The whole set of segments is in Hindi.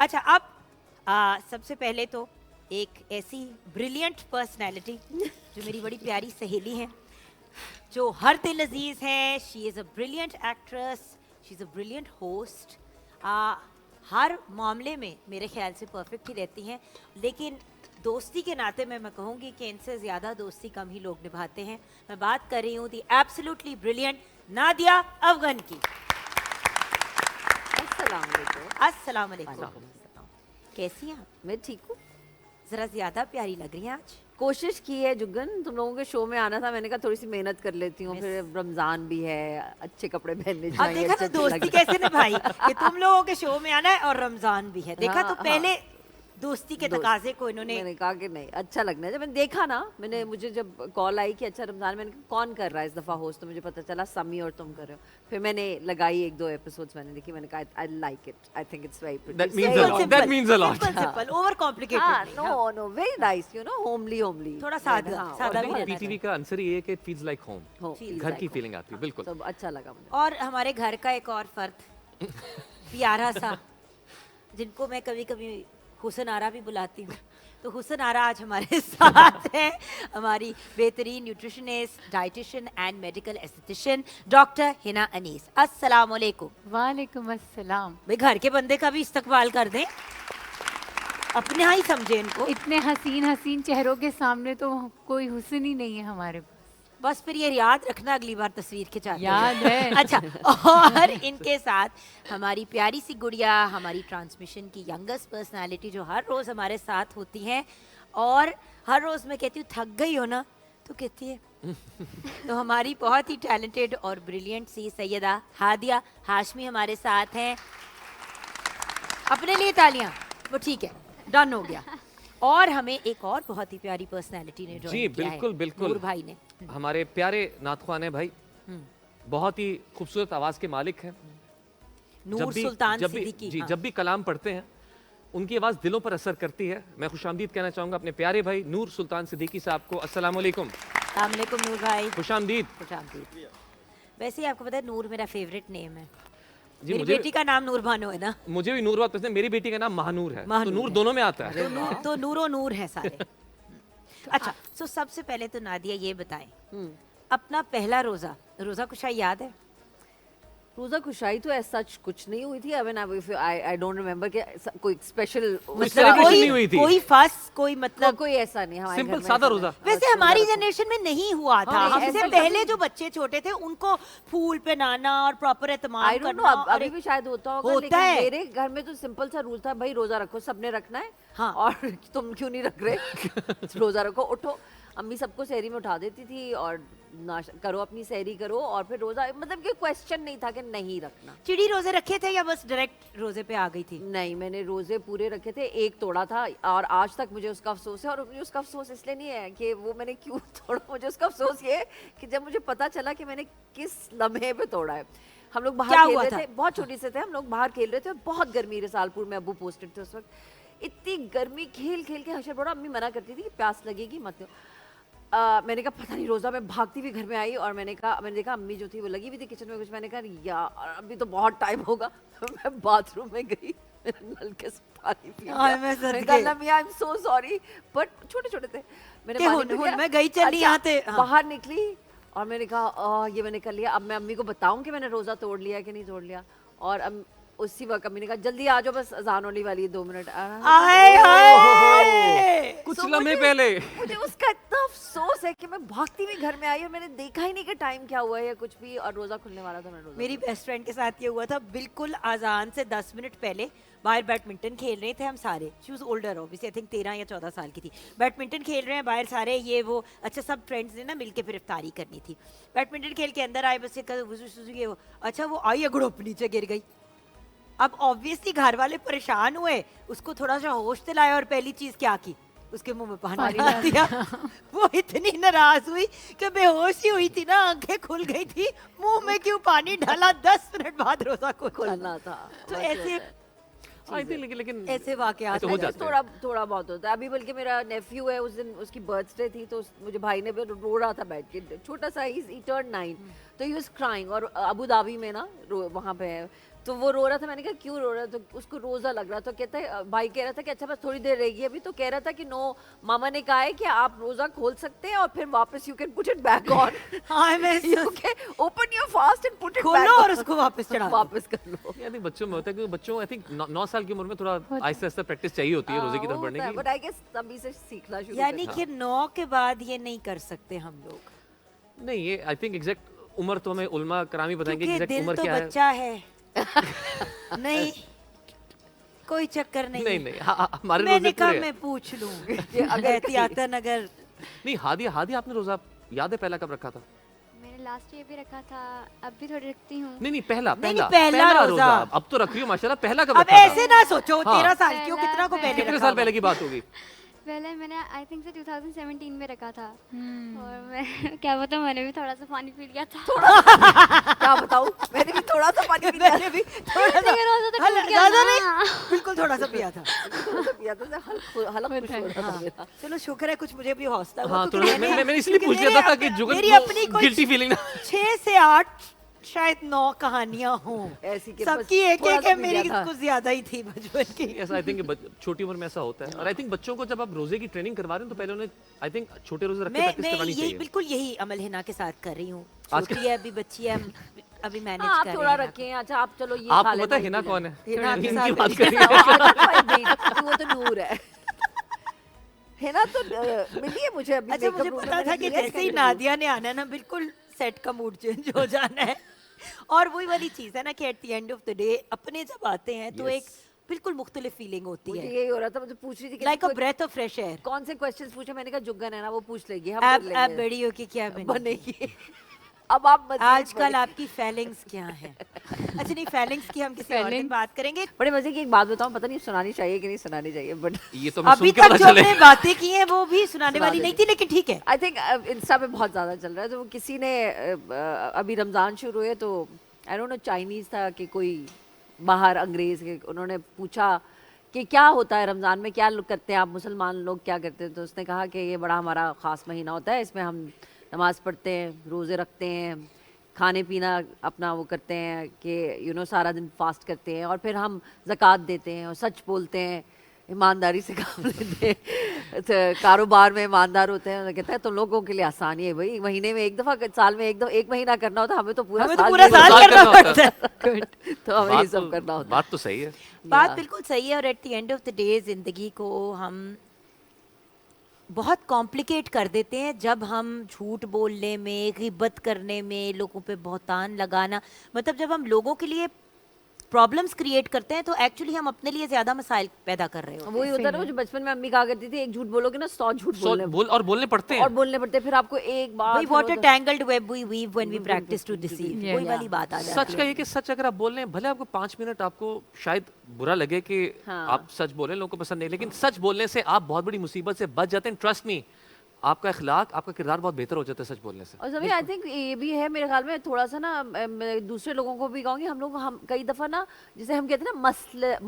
अच्छा, अब सबसे पहले तो एक ऐसी ब्रिलियंट पर्सनैलिटी जो मेरी बड़ी प्यारी सहेली है, जो हर दिल अजीज है. She is a brilliant actress, she is a brilliant host. हर मामले में मेरे ख्याल से परफेक्ट ही रहती हैं, लेकिन दोस्ती के नाते मैं कहूँगी कि इनसे ज़्यादा दोस्ती कम ही लोग निभाते हैं. मैं बात कर रही हूँ दी एब्सोल्युटली ब्रिलियंट नादिया अफगन की. अस्सलाम वालेकुम. कैसी हैं आप? मैं ठीक हूँ. जरा ज्यादा प्यारी लग रही हैं आज. कोशिश की है जुगन, तुम लोगों के शो में आना था, मैंने कहा थोड़ी सी मेहनत कर लेती हूँ. फिर रमजान भी है, अच्छे कपड़े पहनने अब चाहिए. देखा ना दोस्ती कैसे निभाई कि तुम लोगों के शो में आना है और रमजान भी है. देखा तो पहले दोस्ती के तकाजे को इन्होंने. मैंने कहा कि नहीं, अच्छा लगना है. जब मैंने देखा ना, मुझे जब कॉल आई कि अच्छा रमजान, मैंने कहा कौन कर रहा है इस दफा होस्ट, तो मुझे पता चला समी और तुम कर रहे हो. फिर मैंने लगाई 1-2 एपिसोड्स मैंने देखी, मैंने कहा I like it, I think it's very pretty. That means a lot. That means a lot. Simple over complicated. Know very nice, you know, homely थोड़ा सादा सादा भी रहना पीटीवी का आंसर ये है कि it feels like home. चाहिए. घर की फीलिंग आती है. बिल्कुल. सब अच्छा लगा मुझे. और हमारे घर का एक और फर्द प्यारा सा, जिनको मैं कभी कभी हुसन आरा भी बुलाती हूँ, तो हुसन आरा आज हमारे साथ है. हमारी बेहतरीन nutritionist, dietitian and medical aesthetician doctor Hina Anees. अस्सलाम वालेकुम. वालेकुम अस्सलाम. भाई घर के बंदे का भी इस्तकबाल कर दें, अपने ही समझे इनको. इतने हसीन हसीन चेहरों के सामने तो कोई हुस्न ही नहीं है हमारे पास. बस फिर ये याद रखना अगली बार तस्वीर खिंचाते याद है. अच्छा, और इनके साथ हमारी प्यारी सी गुड़िया, हमारी ट्रांसमिशन की यंगेस्ट पर्सनालिटी, जो हर रोज़ हमारे साथ होती हैं. और हर रोज़ मैं कहती हूँ थक गई हो ना, तो कहती है तो हमारी बहुत ही टैलेंटेड और ब्रिलियंट सी सैयदा हादिया हाशमी हमारे साथ हैं. अपने लिए तालियां. वो ठीक है, डन हो गया. और हमें एक और बहुत ही प्यारी पर्सनालिटी ने जी ज्वाइन किया बिल्कुल है, बिल्कुल. नूर भाई ने. हमारे प्यारे नातख्वान है भाई, बहुत ही खूबसूरत आवाज के मालिक हैं. नूर सुल्तान सिद्दीकी. जी, जब भी कलाम पढ़ते हैं उनकी आवाज दिलों पर असर करती है. मैं खुशामदीद कहना चाहूंगा अपने प्यारे भाई नूर सुल्तान सिद्दीकी साहब को. अस्सलाम वालेकुम. अस्सलाम वालेकुम नूर भाई. खुशामदीद. खुशामदीद. वैसे ही आपको पता है नूर मेरा फेवरेट नेम है. जी, मेरी बेटी का नाम नूर भानु है ना. मुझे भी नूर बहुत पसंद है. मेरी बेटी का नाम महानूर है, तो महानूर नूर है. दोनों में आता है. तो नूरो नूर है सारे. अच्छा, सो सबसे पहले तो नादिया ये बताएं, अपना पहला रोजा कुछ याद है? रोजा खुशाई तो ऐसा कुछ नहीं हुई थी. आई डोंट रिमेम्बर कि कोई स्पेशल celebration नहीं हुई थी. कोई फस, कोई मतलब कोई ऐसा नहीं हमारे सिंपल घर में सादा ऐसा रोजा. नहीं. वैसे हमारी जनरेशन में नहीं हुआ था. नहीं, हमसे ऐसा पहले जो बच्चे छोटे थे उनको फूल पहनाना और प्रॉपर एहतमाम आई डोंट नो, करना. अब अभी भी शायद होता होगा, होता लेकिन है. मेरे घर में तो सिंपल सा रूल था, भाई रोजा रखो, सबने रखना है. हाँ. और तुम क्यों नहीं रख रहे? रोजा रखो, उठो. अम्मी सबको सहरी में उठा देती थी और करो अपनी सहरी करो, और फिर रोजा, मतलब कि क्वेश्चन नहीं था कि नहीं रखना. चिड़ी रोजे रखे थे या बस डायरेक्ट रोजे पे आ गई थी? नहीं, मैंने रोजे पूरे रखे थे. एक तोड़ा था और आज तक मुझे उसका अफसोस है. और मुझे उसका अफसोस इसलिए नहीं है कि वो मैंने क्यों तोड़ा, मुझे उसका अफसोस ये है कि जब मुझे पता चला कि मैंने किस लम्हे पे तोड़ा है. हम लोग बाहर खेल रहे थे, बहुत छोटी से थे हम लोग, बाहर खेल रहे थे, बहुत गर्मी रसालपुर में, अब्बू पोस्टेड थे उस वक्त. इतनी गर्मी, खेल खेल के हशर बड़ा. अम्मी मना करती थी कि प्यास लगेगी मत. मैंने कहा पता नहीं, रोजा में भागती हुई घर में आई और मैंने देखा अम्मी जो थी वो लगी हुई थी किचन में कुछ. मैंने कहा यार अभी तो बहुत टाइम होगा. मैं बाथरूम में गई, नल के से पानी पी लिया. I am so sorry, but छोटे छोटे थे. मैंने मैं गई चली यहाँ थे. बाहर निकली और मैंने कहा ये मैंने कर लिया. अब मैं अम्मी को बताऊं कि मैंने रोजा तोड़ लिया कि नहीं तोड़ लिया. और उसी वक्त अम्मी ने कहा जल्दी आ जाओ, बस अजान होने वाली है, 2 मिनट. कुछ लम्हे पहले मुझे उसका इतना अफसोस है कि मैं भागती हुई घर में आई और मैंने देखा ही नहीं कि टाइम क्या हुआ है या कुछ भी, और रोजा खुलने वाला था. मेरी बेस्ट फ्रेंड के साथ ये हुआ था. बिल्कुल अजान से 10 मिनट पहले बाहर बैडमिंटन खेल रहे थे हम सारे. She was older obviously, I think 13 या 14 साल की थी. बैडमिंटन खेल रहे हैं बाहर सारे, ये वो. अच्छा, सब फ्रेंड्स ने ना मिलके फिर इफ्तारी करनी थी. बैडमिंटन खेल के अंदर आए, बस ये अच्छा वो आई अगड़ोप नीचे गिर गई. अब ऑब्वियसली घर वाले परेशान हुए, उसको थोड़ा सा होश दिलाया और पहली चीज क्या की, उसके मुंह में पानी डाल दिया. वो इतनी नाराज हुई कि बेहोश ही हुई थी ना, आंखें खुल गई थी, मुंह में क्यों पानी डाला. 10 मिनट बाद रोजा को खुलना था. तो ऐसे आई थिंक लेकिन ऐसे वाकयात ऐसे हो हो जाते हैं। थोड़ा बहुत होता है। अभी बल्कि मेरा नेफ्यू है, उस दिन उसकी बर्थडे थी तो मुझे भाई ने रो रहा था बैठ के, छोटा सा, ही टर्न 9, तो ही वाज क्राइंग। और अबू धाबी में ना वहाँ पे है, तो वो रो रहा था। मैंने कहा क्यों रो रहा है, तो उसको रोजा लग रहा। तो कहता है, भाई कह रहा था कि अच्छा बस थोड़ी देर रहेगी अभी, तो कह रहा था कि नो, मामा ने कहा है कि आप रोजा खोल सकते हैं और फिर वापस you can put it back on. हाँ, मैं you can open your fast and put it back खोलो और उसको वापस चढ़ा दो। वापस कर लो। आई थिंक बच्चों में होता है कि बच्चों आई थिंक 9 साल की उम्र में थोड़ा आहिस्ता आहिस्ता प्रैक्टिस चाहिए होती है रोजे की तरफ बढ़ने की। बट आई गेस तभी से सीखना शुरू यानी करना। कि 9 के बाद ये नहीं कर सकते हम लोग, नहीं, ये आई थिंक एग्जैक्ट उम्र तो हमें उलमा करामी बताएंगे कि क्योंकि एग्जैक्ट दिल उम्र तो क्या है। बच्चा है। नहीं, कोई चक्कर नहीं। नहीं नहीं, हमारे मैंने रोजे कहा पूरे हैं। मैं पूछ लूं कि अगर एहतियातन अगर नहीं, हादी आपने रोजा याद है पहला कब रखा था? मैंने लास्ट ईयर भी रखा था, अब भी थोड़ी रखती हूँ। नहीं पहला नहीं, पहला पहला रोजा। अब तो रख रही हो माशाल्लाह, पहला कब अब रखा था? ऐसे ना सोचो हाँ। 13 साल की हो, पहला कितना को पहले कितने रखा साल पहले होगा? की बात होगी? पहले मैंने आई थिंक से 2017 में रखा था, और मैं क्या बताऊँ, मैंने भी थोड़ा सा पानी पी लिया था। क्या बताऊं, मैंने भी थोड़ा सा पानी पी लिया मैंने भी थोड़ा सा लेकिन रोजा तो टूट गया ज्यादा ना। नहीं, बिल्कुल थोड़ा सा पिया था। थोड़ा सा पिया था, हलक खुश हो रहा था मेरा। चलो शुक्र है कुछ मुझे भी हौसला हुआ, हाँ, क्योंकि थोड़ा मैंने इसलिए क्योंकि पूछ लिया मेरे था कि जुगल मेरी अपनी को कोई गिल्टी फीलिंग ना 6 से 8 शायद 9 कहानियां हों, ऐसी के सबकी बस एक थोड़ा एक सा है, पी मेरी लिया था। कुछ ज्यादा ही थी बचपन की। यस, आई थिंक छोटी उम्र में ऐसा होता है। और आई थिंक बच्चों को जब आप रोजे की ट्रेनिंग करवा रहे हैं तो पहले उन्हें आई थिंक छोटे रोजे रख के मैं प्रैक्टिस मैं करवानी यही चाहिए। बिल्कुल यही अमल हिना के साथ कर रही हूँ। आजकल- छोटी है अभी, बच्ची है, हम अभी मैनेज हाँ, कर आप रहे थोड़ा हैं। रखें। अच्छा आप चलो ये खा आपको लेना, पता है ये हिना पी कौन है? हिना आपके इनकी साथ बात बैठी कर रही है। वो तो नूर है। हिना तो मिली है मुझे अभी। अच्छा, makeup मुझे room में पता मैंने था कि लिया जैसे ही इसका नादिया ने आना है ना, बिल्कुल सेट का मूड चेंज हो जाना है। और वही वाली चीज है ना कि at the end of the day अपने जब आते हैं तो एक बिल्कुल मुख्तलिफ फीलिंग होती मुझे है, यही हो रहा था, मुझे पूछ रही थी कि लाइक अ कोई- ब्रेथ ऑफ फ्रेश एयर। कौन से क्वेश्चंस पूछे। मैंने कहा जुग्गन है ना, वो पूछ लेगी, हम आप कर लेंगे। बड़ी हो कि क्या बनेगी? बनेगी। अब आप मत आजकल आपकी फैलिंग्स क्या हैं? अच्छा नहीं, फैलिंग्स की हम किसी और दिन Phalanx? बात करेंगे। बड़े मजे की एक बात बताऊं, पता नहीं सुनानी चाहिए कि नहीं सुनानी चाहिए, बट ये तो मैं अभी सुन के तक पता जो चले। हमने बातें की हैं वो भी सुनाने वाली सुना नहीं थी, लेकिन ठीक है। आई थिंक इंस्टा पे बहुत ज़्यादा चल रहा है। तो किसी ने अभी रमज़ान शुरू हुए तो आई डोंट नो, चाइनीज़ था कि कोई बाहर अंग्रेज़ के, उन्होंने पूछा कि क्या होता है रमज़ान में, क्या लोग करते हैं आप मुसलमान लोग, क्या करते हैं? तो उसने कहा कि ये बड़ा हमारा ख़ास महीना होता है, इसमें हम नमाज़ पढ़ते हैं, रोज़े रखते हैं, खाने पीना अपना वो करते हैं कि सारा दिन फास्ट करते हैं, और फिर हम ज़कात देते हैं और सच बोलते हैं, ईमानदारी से काम लेते हैं, तो कारोबार में ईमानदार होते हैं। कहता है तुम लोगों के लिए आसानी है भाई, महीने में एक दफ़ा, साल में एक महीना करना होता है, हमें तो पूरा हमें तो साल पूरा करना साल होता है। करना पड़ता है। तो हमें ये सब करना होता है। बात तो सही है। बात बिल्कुल सही है। और at the end of the day जिंदगी को हम बहुत कॉम्प्लिकेट कर देते हैं जब हम झूठ बोलने में, गिबत करने में, लोगों पे बहतान लगाना, मतलब जब हम लोगों के लिए प्रॉब्लम्स क्रिएट करते हैं तो एक्चुअली हम अपने लिए ज्यादा मसाइल पैदा कर रहे होते हैं। वही होता है ना, जो बचपन में अम्मी कहा करती थी, एक झूठ बोलोगे ना 100 झूठ बोलने बोलने पड़ते हैं। और बोलने पड़ते हैं, फिर आपको एक बार वही what a tangled web we weave when we practice to deceive, Yeah. वही वाली बात आ जाती सच का ये कि सच अगर आप बोल रहे हैं, भले आपको 5 मिनट आपको शायद बुरा लगे कि हाँ। आप सच बोल रहे हैं, लोगों को पसंद नहीं, लेकिन सच बोलने से आप बहुत बड़ी मुसीबत से बच जाते हैं। ट्रस्ट मी, आपका अखलाक, आपका किरदार बहुत बेहतर हो जाता है सच बोलने से। और सभी आई थिंक ये भी है मेरे ख्याल में, थोड़ा सा ना मैं दूसरे लोगों को भी कहूँगी, हम कई दफ़ा ना, जैसे हम कहते हैं ना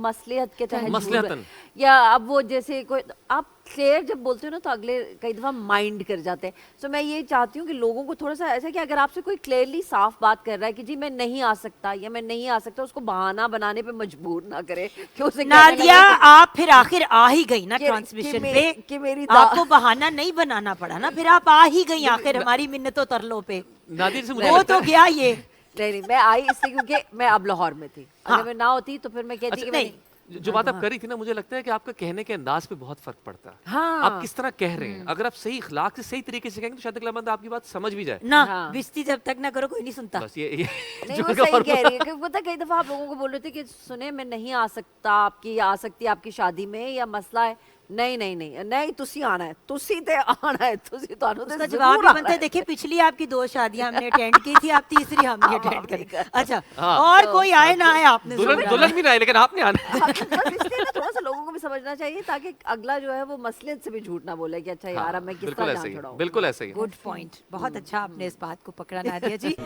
मसलियत के तहत मसलियतन। या अब वो जैसे कोई आप क्लियर जब बोलते हो ना तो अगले कई दफ़ा माइंड कर जाते हैं। सो मैं ये चाहती हूँ कि लोगों को थोड़ा सा ऐसा कि अगर आपसे कोई क्लियरली साफ बात कर रहा है कि जी मैं नहीं आ सकता या मैं नहीं आ सकता, उसको बहाना बनाने पे मजबूर ना करे कि उसे कहने नादिया, लगे आप फिर आखिर आ ही गई ना कि ट्रांसमिशन मेरी- पे, कि मेरी आपको बहाना नहीं बनाना पड़ा ना, फिर आप आ ही गई आखिर हमारी मिन्नतों तरलों पे। नादिर से मुझे वो लगता तो है गया ये। नहीं मैं आई इसलिए क्योंकि मैं अब लाहौर में थी। हाँ। अगर मैं ना होती तो फिर मैं कहती अच्छा, कि नहीं, मैं जो बात आप कर रही थी ना, मुझे लगता है कि आपका कहने के अंदाज पे बहुत फर्क पड़ता है। हाँ। आप किस तरह कह रहे हैं। अगर आप सही इखलाक से सही तरीके से कहेंगे तो शायद अगला बंदा आपकी बात समझ भी जाए। ना हाँ। बिस्ती जब तक ना करो कोई नहीं सुनता। बस ये नहीं जो वो का सही फर्क कह रही है, क्योंकि पता है कई दफा आप लोगों को बोल रहे थे कि सुने मैं नहीं आ सकता, आपकी आ सकती है आपकी शादी में, या मसला है नहीं तुसी आना है, तुसी ते आना है, तुसी तानू ते उसका जरूर जवाब भी आना बनता है। है। देखिए पिछली आपकी 2 शादियां हमने अटेंड की थी, आप तीसरी हमने अटेंड करी। अच्छा, हाँ। और कोई आए ना आए आपने दुल्हन सुना। दुल्हन भी ना आए, लेकिन आपने आना है। हाँ, बस इसलिए ना थोड़ा सा लोगों को भी समझना चाहिए ताकि अगला जो है वो मसलियत से भी झूठ ना बोले कि अच्छा यार अब मैं किस बिल्कुल तरह ऐसे जान ही, छुड़ाऊं। बिल्कुल ऐसे ही। गुड पॉइंट, बहुत अच्छा आपने इस बात को पकड़ा नादिया जी।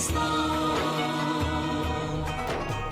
स्माइल